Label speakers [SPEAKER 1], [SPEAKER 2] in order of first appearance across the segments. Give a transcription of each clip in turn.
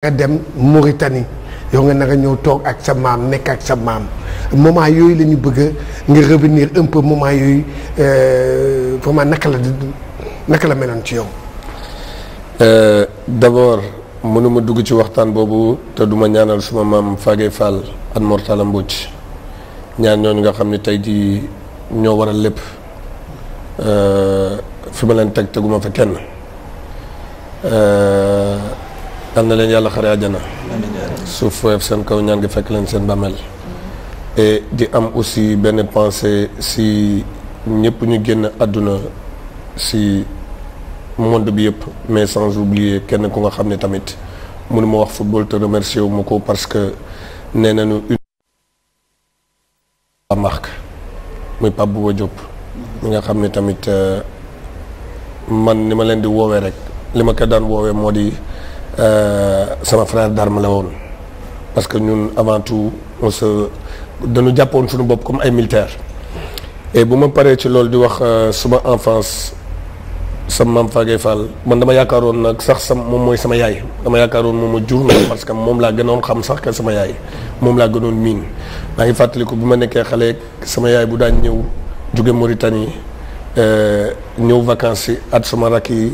[SPEAKER 1] nga dem Mauritanie yow nga naka ñëw toog ak sa maam nekk ak sa maam moment yooyu la ñu bëgg nga revenir un peu moment yooyu vraiment naka la meloon ci yow.
[SPEAKER 2] D'abord mënuma dugg ci waxtaan boobu te duma ñaanal suma maam Fagay Fall ak Mortala Mbodj ñaan ñooñu nga xam ne tey jii ñoo waral lépp fi ma leen teg teguma fa kenn. am na leen yàlla xare àjjana suuf foofu seen kaw ñaan gi fekk leen seen bàmmeel et di am aussi benn pensée si ñëpp ñu génn àdduna si monde bi yëpp mais sans oublier kenn ku nga xam ne tamit mënu ma wax football te remercier wu ma ko parce que nee nañu une marque muy Pape Bouba Diop mi nga xam ne tamit man ni ma leen di woowee rek li ma ko daan woowee moo di sama frère d'arme la woon parce que ñun avant tout dañu jàppoon suñu bopp comme ay militaires et bu ma paree ci loolu di wax suma enfance sama maam Fagay Fall man dama yaakaaroon nag sax moom mooy sama yaay dama yaakaaroon moom ma jur na parce que moom laa gënoon xam sax que sama yaay moom laa gënoon miin maa ngi fàttaliku bi ma nekkee xale sama yaay bu daan ñëw jóge Mauritanie ñëw vacances yi at sama rakk yi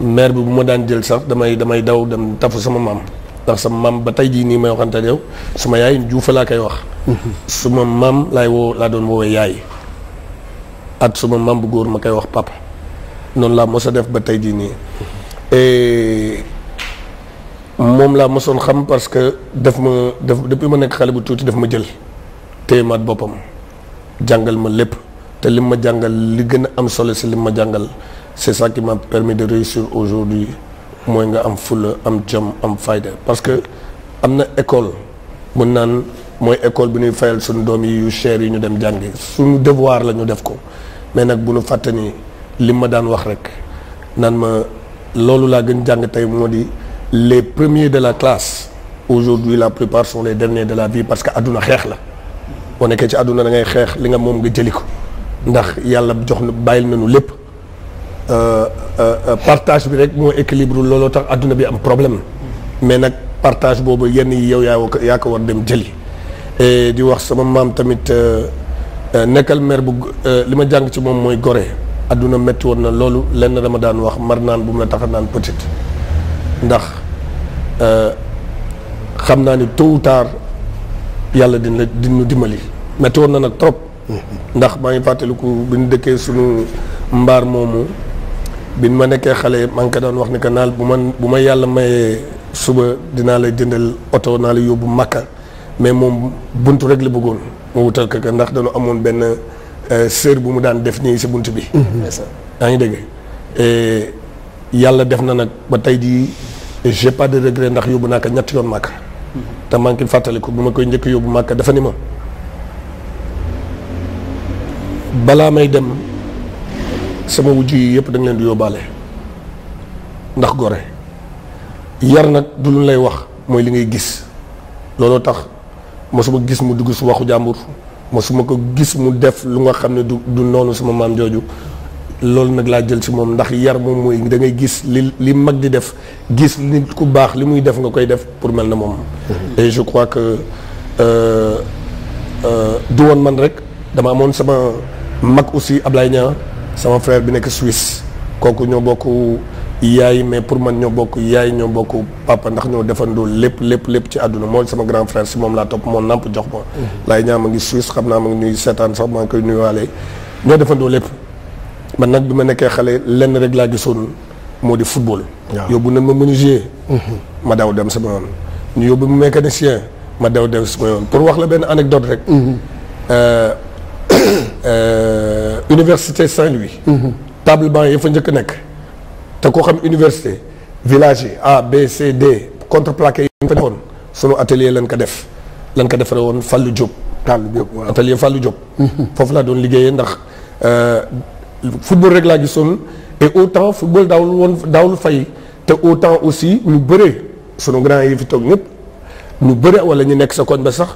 [SPEAKER 2] maire bi bu ma daan jël sax damay daw dem tafu sama maam ndax sama maam ba tey jii nii may waxante yow suma yaay Juufa laa koy wax suma maam laa doon woowee yaay at suma maam bu góor ma koy wax papa noonu laa mos a def ba tey jii nii et moom laa mosoon xam parce que depuis ma nekk xale bu tuuti daf ma jël téye maat boppam jàngal ma lépp te lim ma jàngal li gën a am solo si lim ma jàngal c'est ça qui m'a permis de réussir aujourd'hui mooy nga am fulla am jom am fayda parce que am na école mën naan mooy école bi ñuy fayal suñu doom yi yu cher yi ñu dem jàngi suñu devoir la ñu def ko mais nag bu ñu fàtte ni li ma daan wax rek naan ma loolu laa gën jàng tey moo di les premiers de la classe aujourd'hui la plupart sont les derniers de la vie parce que àdduna xeex la boo nekkee ci àdduna da ngay xeex li nga moom nga jëli ko ndax yàlla jox na bàyyil nañu lépp partage bi rek moo équilibre looloo tax adduna bi am problème mais nag partage boobu yenn yi yow yaa ko war dem jëli et di wax sama maam tamit nekkal maire bu li ma jàng ci moom mooy gore adduna métti woon na loolu lenn dama daan wax mar naan bu mu la tax a naan petite ndax xam naa ni tôt ou tard yàlla dinu dimbali métti woon na nag trop ndax maa ngi fàttaliku bi ñu dëkkee sunu mbaar moomu bi ma nekkee xale maa ngi ko daan wax ni que naal bu ma yàlla mayee suba dinaa la jëndal oto naa la yóbbu Makka mais moom buntu rek la bëggoon ma wutal ko ndax dañu amoon benn sœur bu mu daan def nii si bunt bi. yaa ngi dégg et yàlla def na nag ba tey jii j'ai pas de regret ndax yóbbu naa ko ñetti yoon Makka. te maa ngi fàttaliku bu ma koy njëkk yóbbu Makka dafa ni ma balaa may dem. sama wujj yi yëpp da nga leen di yóbbaale ndax gore yar nag du lu lay wax mooy li ngay gis looloo tax mosuma gis mu dugg su waxu jàmbur mosuma ko gis mu def lu nga xam ne du noonu sama maam jooju loolu nag laa jël si moom ndax yar moom mooy da ngay gis li mag di def gis nit ku baax li muy def nga koy def pour mel na moom. et je crois que du woon man rek dama amoon sama mag aussi Ablaye Niang sama frère bi nekk Suisse kooku ñoo bokk yaay mais pour man ñoo bokk yaay ñoo bokk papa ndax ñoo defandoo lépp ci àdduna mooy sama grand frère si moom laa topp moom namp jox ma laay ñaa ma ngi Suisse xam naa ma ngi nuy seetaan sax maa ngi koy nuyuwaale ñoo defandoo lépp man nag bi ma nekkee xale lenn rek laa gisoon moo di football yóbbu nañ ma menuisier ma daw dem sama yoon ñu yóbbu mu mécanicien ma daw dem sama yoon pour wax la benn anecdote rek université Saint-Louis table banc yi fa njëkk nekk te koo xam université village yi A B C D contreplaqué yi fa defoon sunu atelier lañ ko defaree woon Fallou Diop atelier Fallou Diop foofu laa doon liggéeyee ndax football rek laa gisoon et autant football daawul fay te autant aussi ñu bëree sunu grand yi fi toog ñëpp ñu bëre wala ñu nekk sa koñ ba sax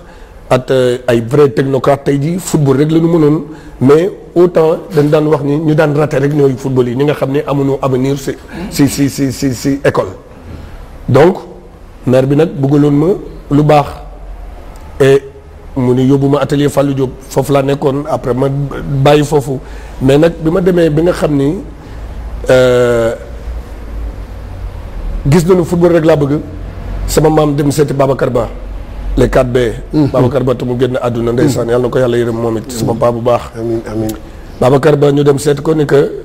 [SPEAKER 2] at ay vrai technocrate tey jii football rek la ñu mënoon mais autant dañ daan wax ni ñu daan raté rek ñooy football yi ñi nga xam ne amuñu avenir si école donc maire bi nag bëggaloon ma lu baax et mu ni yóbbu ma atelier Fallou Diop foofu laa nekkoon après ma bàyyi foofu mais nag bi ma demee bi nga xam ni gis nañu football rek laa bëgg sama maam dem seeti Babacar Ba les 4B. Babacar Ba te mu génn àdduna ndeysaan yàlla na ko yàlla yërëm moom it sama paa bu baax.
[SPEAKER 1] amiin amiin.
[SPEAKER 2] Babacar Ba ñu dem seet ko ni que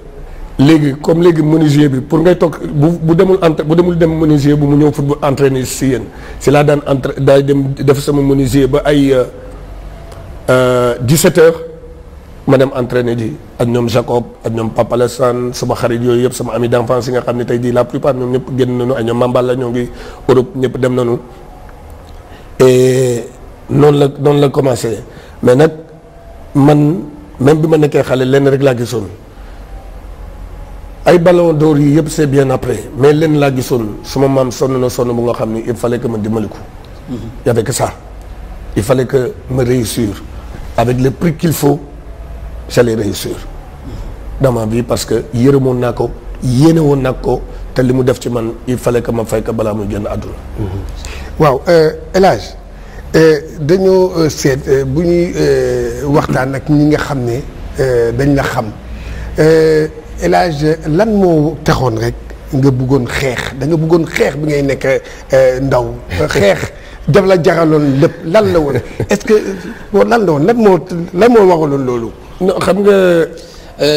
[SPEAKER 2] léegi comme léegi menuisier bi pour ngay toog bu demul dem menuisier bu mu ñëw football entraîner si yéen si laa daan daay dem def sama menuisier ba ay 17h ma dem entraîner ji ak ñoom Jacob ak ñoom Papa Alassane sama xarit yooyu yëpp sama ami d'enfance yi nga xam ne tey jii la plupart ñoom ñëpp génn nañu ak ñoom Mamballa ñoo ngi Europe ñëpp dem nañu et noonu la commencé mais nag man même bi ma nekkee xale lenn rek laa gisoon. ay ballon d'or yi yëpp c'est bien après mais leen laa gisoon suma maam sonn na sonn bu nga xam ni il fallait que ma dimbali ko. y avait que ça il fallait que ma réussir avec le prix qu'il faut j'allais réussir dans ma vie parce que yërëmoon naa ko yéene woon naa ko te li mu def ci man il fallait que ma fay ko balaa muy génn àdduna.
[SPEAKER 1] waaw El Hadj dañoo seet bu ñuy waxtaan ak ñi nga xam ne dañ la xam. El Hadj lan moo taxoon rek nga bëggoon xeex da nga bëggoon xeex bi ngay nekk ndaw xeex daf la jaraloon lépp lan la woon est-ce que lan la woon lan moo waraloon loolu.
[SPEAKER 2] non xam nga.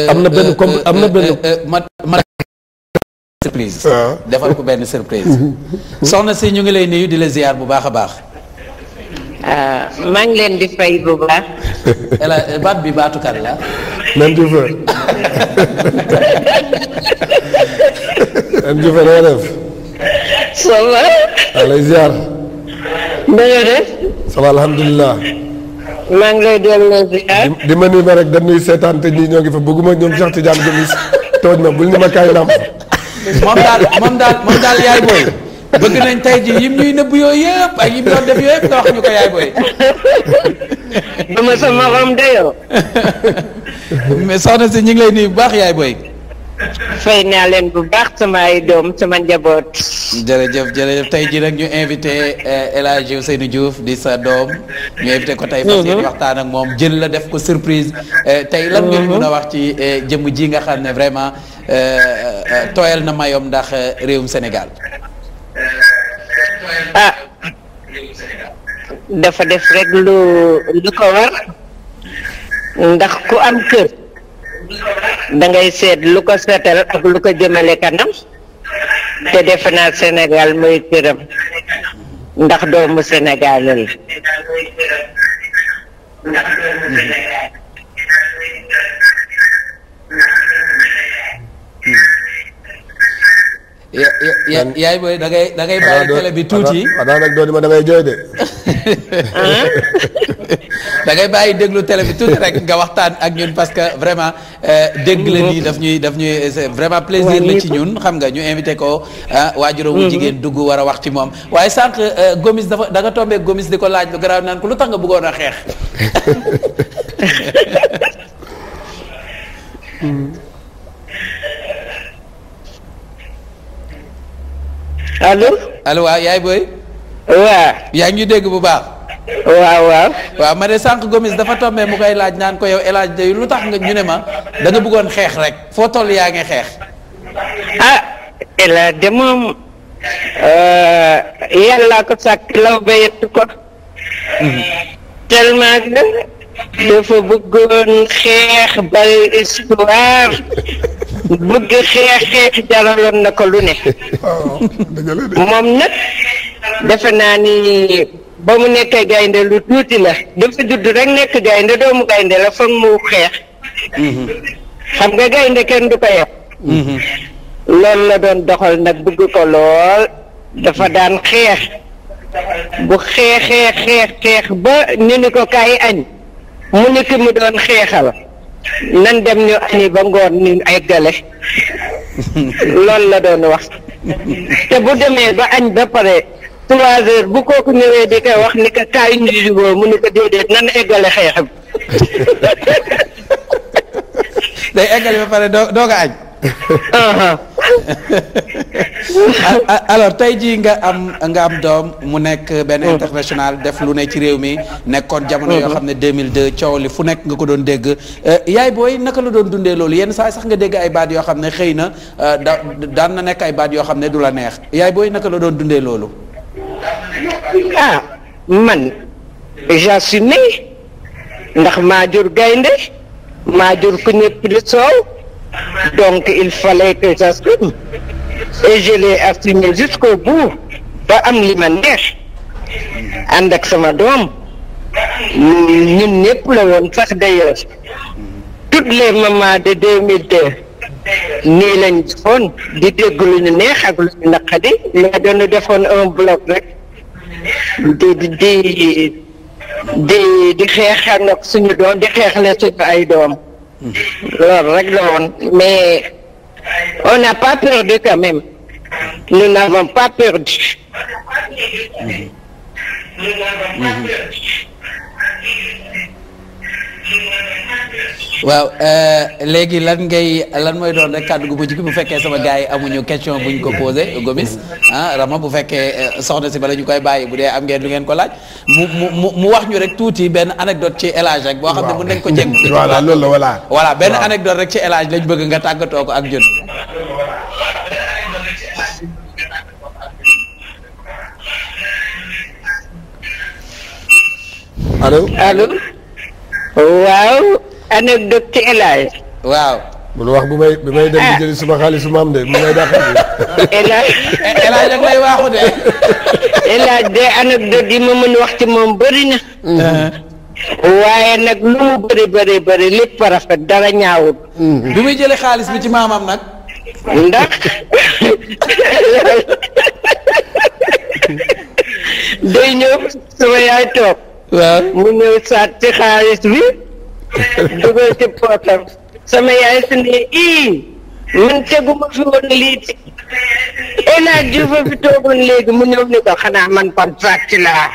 [SPEAKER 2] am na benn comme am na benn.
[SPEAKER 3] ma surprise. defal ko benn surprise. soxna si ñu ngi lay nuyu di la ziar bu baax a baax.
[SPEAKER 4] maa ngi leen di fay bu baax.
[SPEAKER 3] baat bi baatu kan la.
[SPEAKER 2] même Diouf même Diouf na nga def.
[SPEAKER 4] ça va.
[SPEAKER 2] maa lay ziar.
[SPEAKER 4] na nga def.
[SPEAKER 2] ça va alhamdulilah.
[SPEAKER 4] maa ngi lay delloo ziar.
[SPEAKER 2] di ma nii ma rek dañuy seetaan te ñii ñoo ngi fa bëgguma ñoom Cheikh Tidiane Gomis tooj ma bul ni ma kaay naam.
[SPEAKER 3] moom daal yaay booy. bëgg nañ tey ji yim ñuy nëbb yooyu yëpp ak yim doon def yooyu yëpp nga wax ñu ko yaay booy.
[SPEAKER 4] dama sa morom de yow.
[SPEAKER 3] mais soxna si ñu ngi lay nuyu bu baax yaay booy.
[SPEAKER 4] fay naa leen bu baax sama ay doom sama njaboot.
[SPEAKER 3] jërëjëf tey ji nag ñu invité El Hadj Ousseynou Diouf di sa doom ñu invité ko tey fas yéene waxtaan ak moom jël la def ko surprise tey lan ngeen mën a wax ci jëmm ji nga xam ne vraiment tooyal na mayom ndax réewum Sénégal.
[SPEAKER 4] ah dafa def rek lu ko war ndax ku am kër da ngay seet lu ko seetal ak lu ko jëmale kanam te defe naa Sénégal mooy këram ndax doomu Sénégal la.
[SPEAKER 3] yaay booy da ngay bàyyi télé bi tuuti.
[SPEAKER 2] xanaa nag doon ma da ngay jooy de.
[SPEAKER 3] da ngay bàyyi déglu télé bi tuuti rek nga waxtaan ak ñun parce que vraiment dégg la nii daf ñuy c'est vraiment plaisir la ci ñun xam nga ñu invité ko waajuram wu jigéen dugg war a wax ci moom waaye sànq Gomis da nga tombé Gomis di ko laaj lu garaaw naan ko lu tax nga bëggoon a xeex. allo waaw yaay booy.
[SPEAKER 4] waaw.
[SPEAKER 3] yaa ngi dégg bu baax.
[SPEAKER 4] waaw
[SPEAKER 3] ma ne sànq Gomis dafa tombé mu koy laaj naan ko yow El Hadj lu tax nga ñu ne ma da nga bëggoon xeex rek foo toll yaa ngi xeex.
[SPEAKER 4] El Hadj de moom yàlla ko sàkk law ba yett ko. tellement que dafa bëggoon xeex bari histoire. bëgg xeex jaraloon na ko lu ne. moom nag defe naa ni ba mu nekkee gaynde lu tuuti la dafa judd rek nekk gaynde doomu gaynde la foog mu xeex. xam nga gaynde kenn du ko yeb. loolu la doon doxal nag bëgg ko lool dafa daan xeex bu xeex ba ñu ni ko kaay añ mu ni ki mu doon xeexal. nan dem ñu añi ba ngoon ñu eggale loolu la doon wax te bu demee ba añ ba pare 3 heures bu kooku ñëwee di ko wax ni ko kaay ñu juboo mu ni ko déedéet nan eggale xeex bi.
[SPEAKER 3] day eggale ba pare doo ko añ. alors tey jii nga am doom mu nekk benn international def lu ne ci réew mi nekkoon jamono yoo xam ne 2002 coow li fu nekk nga ko doon dégg yaay booy naka la doon dundee loolu yenn saa sax nga dégg ay baat yoo xam ne xëy na daan na nekk ay baat yoo xam ne du la neex yaay booy naka la doon dundee loolu.
[SPEAKER 4] ah man j'assumé ndax maa jur gaynde maa jur ku ñëpp di soow donc il fallait que j'assume et je l'ai assumé jusqu'au bout ba am li ma neex ànd ak sama doom ñun ñëpp la woon sax d'ailleurs toutes les mamans de 2002 nii lañ defoon di dégg lu ñu neex ak lu ñu naqadi mais dañu defoon un bloc rek di xeex nag suñu doom di xeexle suñu ay doom loolu rek la woon mais on n'a pas perdu quand même nous n'avons pas perdu.
[SPEAKER 3] waaw léegi lan mooy doon rek kàddu gu mujj gi bu fekkee sama gars yi amuñu question buñ ko posé Gomis Rama bu fekkee soxna si bala ñu koy bàyyi bu dee am ngeen lu ngeen ko laaj mu wax ñu rek tuuti benn anecdote ci El Hadj rek boo xam ne mën nañ ko jég
[SPEAKER 1] voilà loolu la
[SPEAKER 3] voilà benn anecdote rek ci El Hadj lañ bëgg nga tàggatoo ko ak jun
[SPEAKER 4] allo waaw anecdote ci El Hadj.
[SPEAKER 3] waaw.
[SPEAKER 2] bul wax bi may dem di jëli suma xaalisu maam de bu may dàq.
[SPEAKER 4] El Hadj rek lay waaxu de. El Hadj de anecdote yi ma mën wax ci moom bëri na. waaye nag lu mu bëri lépp rafet dara ñaawut.
[SPEAKER 3] bi muy jëlee xaalis bi ci maamam nag.
[SPEAKER 4] ndax day ñëw sama yaay toog.
[SPEAKER 3] waaw
[SPEAKER 4] mu ñëw saat ci xaalis bi dugal ci pootam sama yaay su ne man teguma fi woon lii ci El Hadj Diouf fi toogoon léegi mu ñëw ni ko xanaa man kon sàcc laa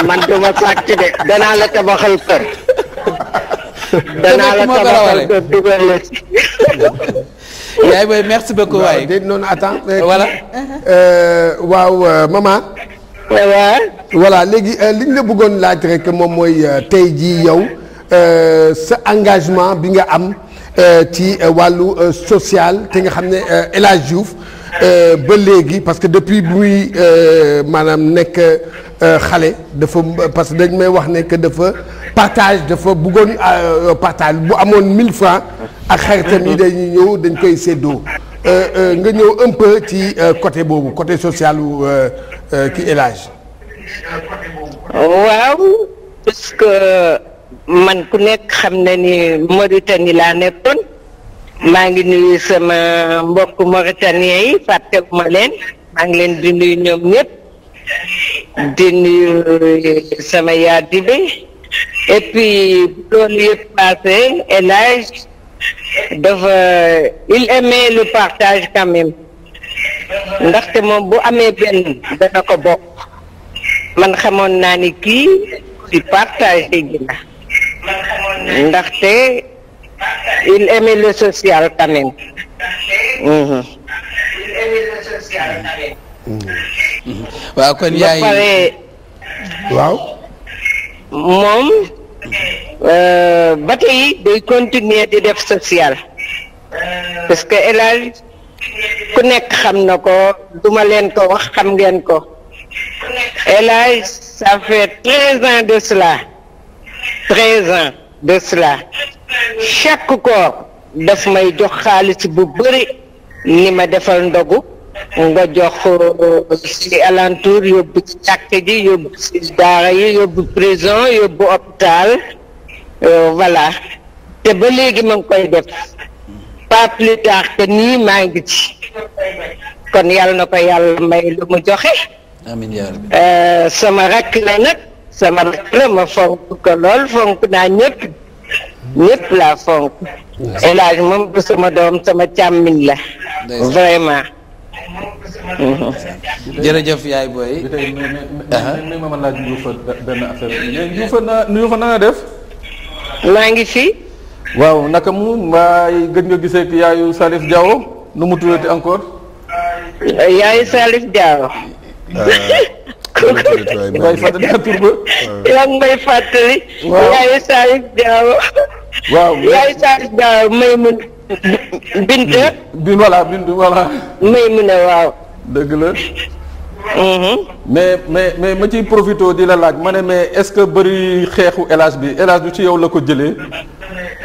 [SPEAKER 4] man duma sàcc de danaa la tabaxal kër dugal la ci
[SPEAKER 3] yaay booy merci beaucoup waay
[SPEAKER 1] déet noonu attends
[SPEAKER 3] voilà
[SPEAKER 1] waaw maman
[SPEAKER 4] waaw
[SPEAKER 1] voilà léegi li ñu la bëggoon laaj rek moom mooy tey jii yow sa engagement bi nga am ci wàllu social te nga xam ne El Hadj Diouf ba léegi parce que depuis bu muy maanaam nekk xale dafa parce que dañ may wax ne que dafa partage dafa bëggoon partage bu amoon 1000 francs ak xaritam yi dañuy ñëw dañ koy séddoo nga ñëw un peu ci côté boobu côté social wu ki El Hadj.
[SPEAKER 4] waaw parce que man ku nekk xam na ni Mauritanie laa nekkoon maa ngi nuyu sama mbokk mauritanien yi fàttewuma leen maa ngi leen di nuyu ñoom ñëpp di nuyu sama yaadi bi et puis loolu yëpp passé El Hadj dafa il aimait le partage quand même ndaxte moom bu amee benn dana ko bokk man xamoon naa ni kii di partage gi la ndaxte il aimait le social quand même.
[SPEAKER 3] waaw kon yaay
[SPEAKER 4] ba pare
[SPEAKER 1] waaw.
[SPEAKER 4] moom ba tey day continuer di def social parce que El Hadj ku nekk xam na ko duma leen ko wax xam ngeen ko El Hadj ça fait 13 ans de cela 13 ans de cela chaque koor daf may jox xaalis bu bëri ni ma defal ndogu nga jox ci alentour yóbbu ci jàkk ji yóbbu ci daara yi yóbbu prison yóbbu hôpital voilà te ba léegi ma ngi koy def pas plus tard que nii maa ngi ci kon yàlla na ko yàlla may lu mu joxe.
[SPEAKER 3] amiin yaa rabbi.
[SPEAKER 4] sama rakk la nag sama rakk la ma fonk ko lool fonk naa ñëpp laa fonk. El Hadj moom du sama doom sama càmmiñ la. vraiment.
[SPEAKER 3] jërëjëf yaay booy.
[SPEAKER 5] bi tey mais ma laaj Diouf benn affaire Diouf na nga def.
[SPEAKER 4] maa ngi fi.
[SPEAKER 5] waaw naka mu mbaay gëj nga gisee ak yaayu Salif Diao nu mu tuddati encore.
[SPEAKER 4] yaay Salif Diao.
[SPEAKER 5] Mbaye fàttali naa tur ba.
[SPEAKER 4] yaa ngi may fàttali.
[SPEAKER 5] waaw
[SPEAKER 4] yaay Salif Diao.
[SPEAKER 5] waaw
[SPEAKER 4] yaay Salif Diao Maymun Binta.
[SPEAKER 5] voilà.
[SPEAKER 4] Maymuna waaw.
[SPEAKER 5] dëgg la. mais ma ciy profité di la laaj ma ne mais est-ce que bëri xeexu El Hadj bi El Hadj du ci yow la ko jëlee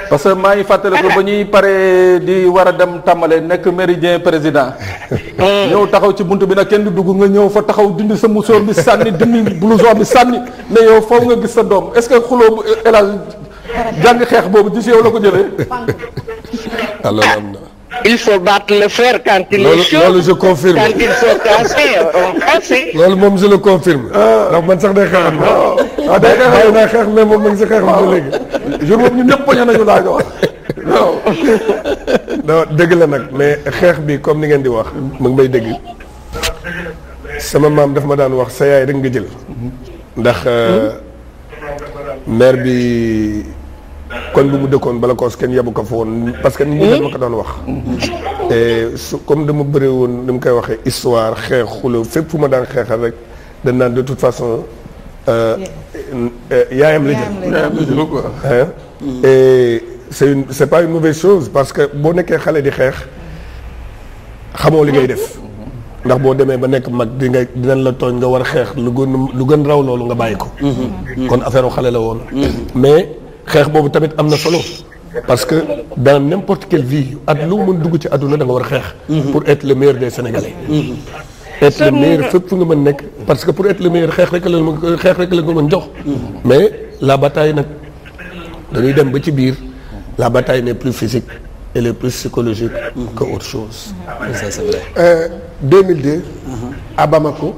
[SPEAKER 5] parce que maa ngi fàttale ko ba ñuy paree di war a dem tàmbale nekk méridien président. ñëw taxaw ci bunt bi nag kenn du dugg nga ñëw fa taxaw dindi sa musóor bi sànni dindi blouson bi sànni ne yow foofu nga gis sa doom est-ce que xuloo bu El Hadj jàng xeex boobu ci yow la ko jëlee.
[SPEAKER 2] alors am na.
[SPEAKER 4] il faut battre le fer quand il est chaud.
[SPEAKER 2] loolu je confirme.
[SPEAKER 4] quand il faut casser on casse.
[SPEAKER 2] loolu moom je le confirme. ndax man sax day xeexal ma.
[SPEAKER 5] day xeexal
[SPEAKER 2] naa xeex mais moom ma ngi si xeex ba léegi.
[SPEAKER 5] jour boobu ñun ñëpp poñe nañu laa wax. waaw.
[SPEAKER 2] non dëgg la nag mais xeex bi comme ni ngeen di wax. mu ngi may dégg. sama maam daf ma daan wax sa yaay rek nga jël. ndax maire bi. kon bu mu dëkkoon bala koos kenn yebu ko fa woon parce que nit ñi ma ko doon wax. te su comme dama bëri woon ni mu koy waxee histoire xeex xuloo fépp fu ma daan xeexal rek dañ naan de toute façon yaayam la jël
[SPEAKER 5] quoi.
[SPEAKER 2] et c'est pas une mauvaise chose parce que boo nekkee xale di xeex xamoo li ngay def ndax boo demee ba nekk mag dinañ la tooñ nga war a xeex lu gën raw loolu nga bàyyi ko. kon affaire u xale la woon. mais xeex boobu tamit am na solo parce que dans n'importe quelle vie at lu mën dugg ci àdduna da nga war a xeex. pour être le meilleur des Sénégalais. être le meilleur fépp fu nga mën nekk parce que pour être le meilleur xeex rek la nga mën jox. mais la bataille nag dañuy dem ba ci biir la bataille n'est plus physique elle est plus psychologique que autre chose.
[SPEAKER 3] ça c'est vrai.
[SPEAKER 1] 2002. à Bamako.